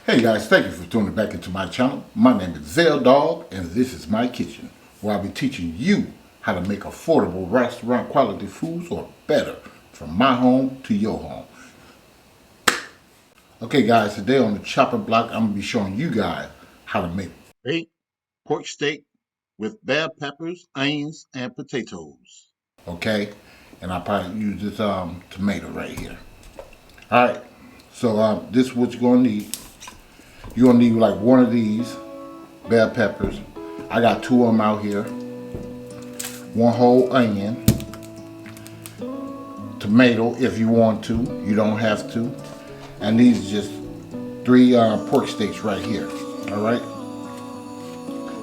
Hey guys, thank you for tuning back into my channel. My name is VELDOGGS and this is my kitchen, where I'll be teaching you how to make affordable restaurant quality foods or better from my home to your home. Okay guys, today on the chopper block I'm going to be showing you guys how to make baked pork steak with bell peppers, onions, and potatoes. Okay, and I'll probably use this tomato right here. Alright, so this is what you're going to need. You're gonna need like one of these bell peppers. I got two of them out here. One whole onion. Tomato if you want to. You don't have to. And these are just three pork steaks right here. Alright.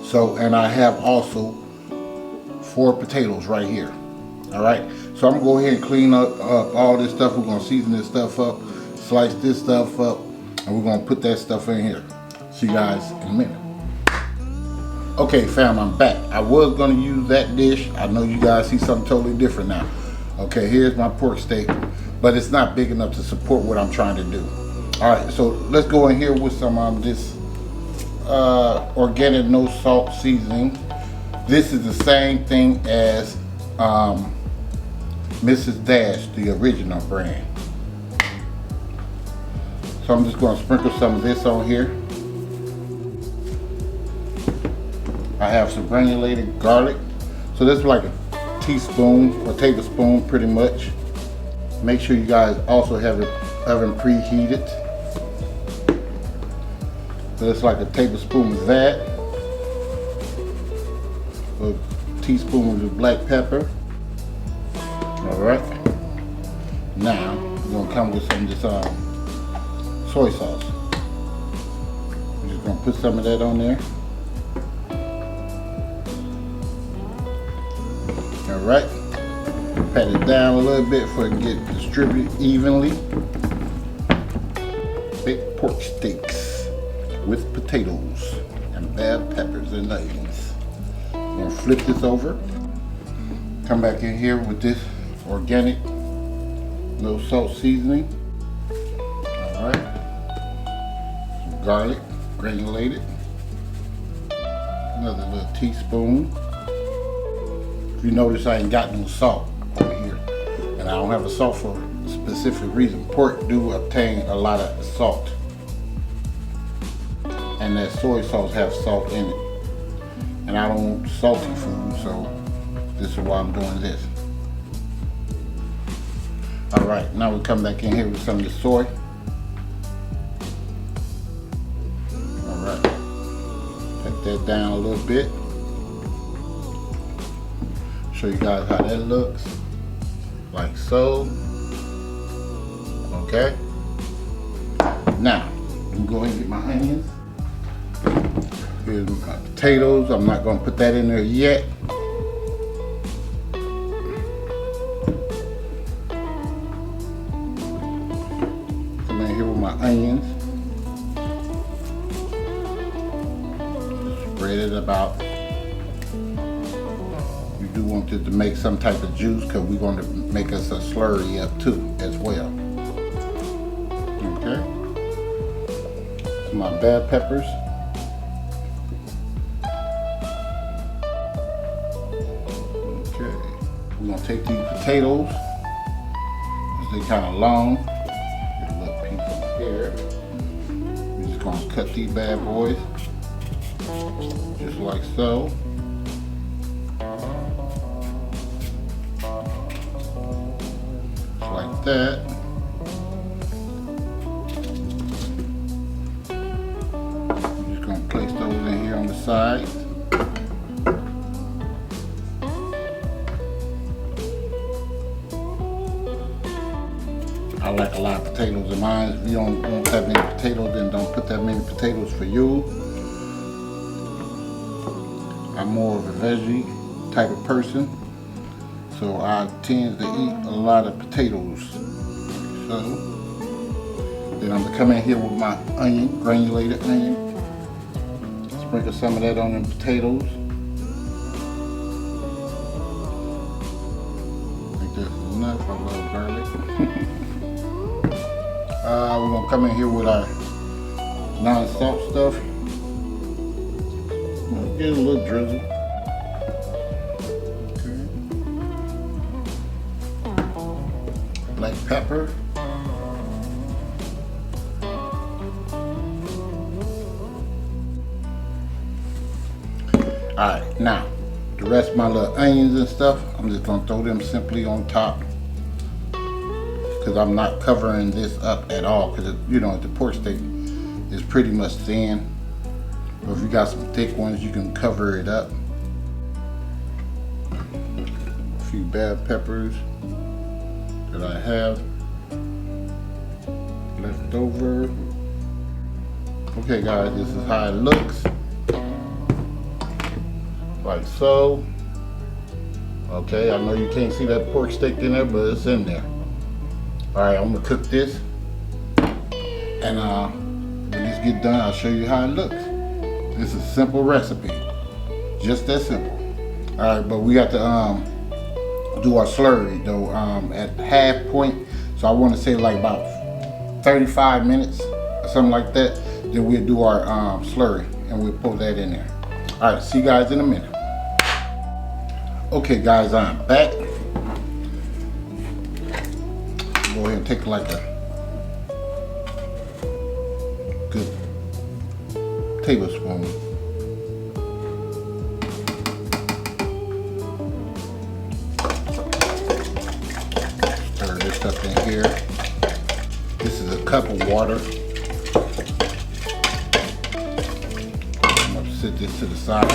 So, and I have also 4 potatoes right here. Alright. So I'm gonna go ahead and clean up all this stuff. We're gonna season this stuff up. Slice this stuff up. And we're gonna put that stuff in here. See you guys in a minute. Okay fam, I'm back. I was gonna use that dish. I know you guys see something totally different now. Okay, here's my pork steak, but it's not big enough to support what I'm trying to do. Alright, so let's go in here with some this organic no salt seasoning. This is the same thing as Mrs. Dash, the original brand. So I'm just going to sprinkle some of this on here. I have some granulated garlic. So this is like a teaspoon or tablespoon pretty much. Make sure you guys also have it oven preheated. So it's like a tablespoon of that. A teaspoon of black pepper. Alright. Now we're going to come with some of this soy sauce. I'm just gonna put some of that on there. Alright. Pat it down a little bit for it to get distributed evenly. Baked pork steaks with potatoes and bell peppers and onions. I'm gonna flip this over. Come back in here with this organic no salt seasoning. Alright. Garlic, granulated. Another little teaspoon. If you notice, I ain't got no salt over here. And I don't have a salt for a specific reason. Pork do obtain a lot of salt. And that soy sauce has salt in it. And I don't want salty food, so this is why I'm doing this. Alright, now we come back in here with some of the soy. That down a little bit. Show you guys how that looks. Like so. Okay. Now, I'm going to get my onions. Here's my potatoes. I'm not going to put that in there yet. Come in here with my onions. Spread it about. You do want this to make some type of juice because we're going to make us a slurry up too as well. Okay. So my bell peppers. Okay. We're going to take these potatoes because they're kind of long. Get a little piece on here. We're just going to cut these bad boys. Just like so. Just like that. I'm just going to place those in here on the side. I like a lot of potatoes in mine. If you don't want that many potatoes, then don't put that many potatoes for you. I'm more of a veggie type of person, so I tend to eat a lot of potatoes. So then I'm gonna come in here with my onion, granulated onion. Sprinkle some of that on the potatoes. I think that's enough. I love garlic. We're gonna come in here with our non-salt stuff. Get a little drizzle. Okay. Black pepper. Alright, now the rest of my little onions and stuff, I'm just gonna throw them simply on top, because I'm not covering this up at all, because you know the pork steak is pretty much thin. But if you got some thick ones, you can cover it up. A few bell peppers that I have left over. Okay guys, this is how it looks. Like so. Okay, I know you can't see that pork steak in there, but it's in there. Alright, I'm gonna cook this. And when this get done, I'll show you how it looks. This is a simple recipe. Just that simple. Alright, but we got to do our slurry though at half point. So I want to say like about 35 minutes or something like that. Then we'll do our slurry and we'll put that in there. Alright, see you guys in a minute. Okay guys, I'm back. Go ahead and take like a good tablespoon. Stir this up in here. This is a cup of water. I'm gonna sit this to the side.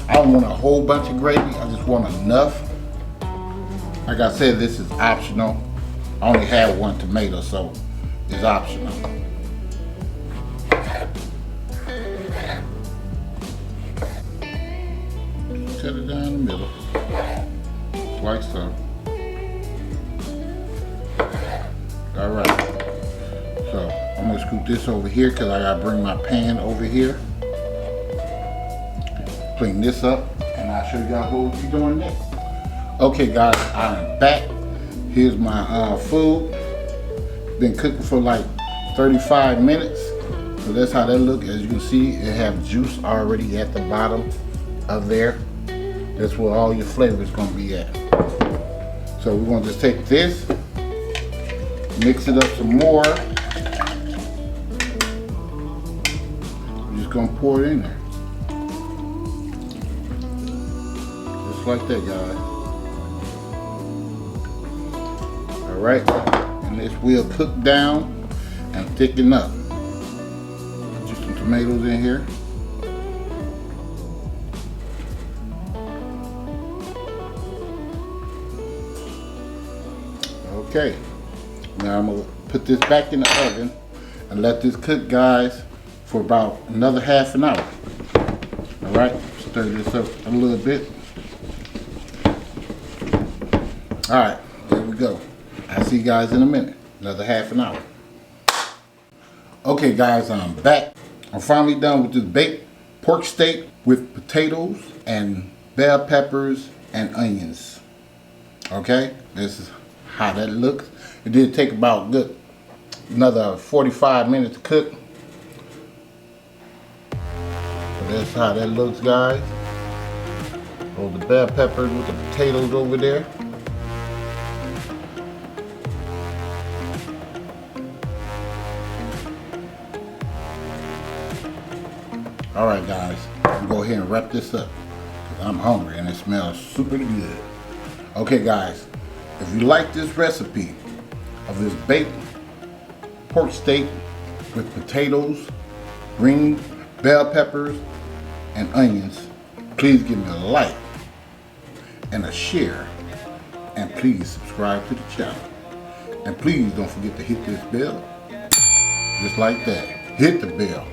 I don't want a whole bunch of gravy, I just want enough. Like I said, this is optional. I only have one tomato, so it's optional. Cut it down the middle, like so. All right, so I'm gonna scoop this over here because I gotta bring my pan over here. Clean this up, and I'll show you guys what we'll be doing next. Okay guys, I'm back. Here's my food. Been cooking for like 35 minutes. So that's how that looks. As you can see, it has juice already at the bottom of there. That's where all your flavor is gonna be at. So we're gonna just take this, mix it up some more. We're just gonna pour it in there. Just like that, guys. All right, and this will cook down and thicken up. Just some tomatoes in here. Okay, now I'm gonna put this back in the oven and let this cook, guys, for about another half an hour. All right, stir this up a little bit. All right, there we go. I'll see you guys in a minute. Another half an hour. Okay guys, I'm back. I'm finally done with this baked pork steak with potatoes and bell peppers and onions. Okay, this is how that looks. It did take about another 45 minutes to cook. So that's how that looks, guys. Hold the bell peppers with the potatoes over there. All right, guys, I'm gonna go ahead and wrap this up because I'm hungry and it smells super good. Okay, guys, if you like this recipe of this baked pork steak with potatoes, green bell peppers, and onions, please give me a like and a share, and please subscribe to the channel. And please don't forget to hit this bell, just like that. Hit the bell.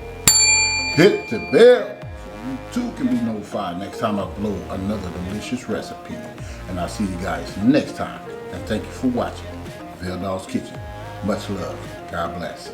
Hit the bell so you too can be notified next time I upload another delicious recipe. And I'll see you guys next time. And thank you for watching VELDOGGS Kitchen. Much love. God bless.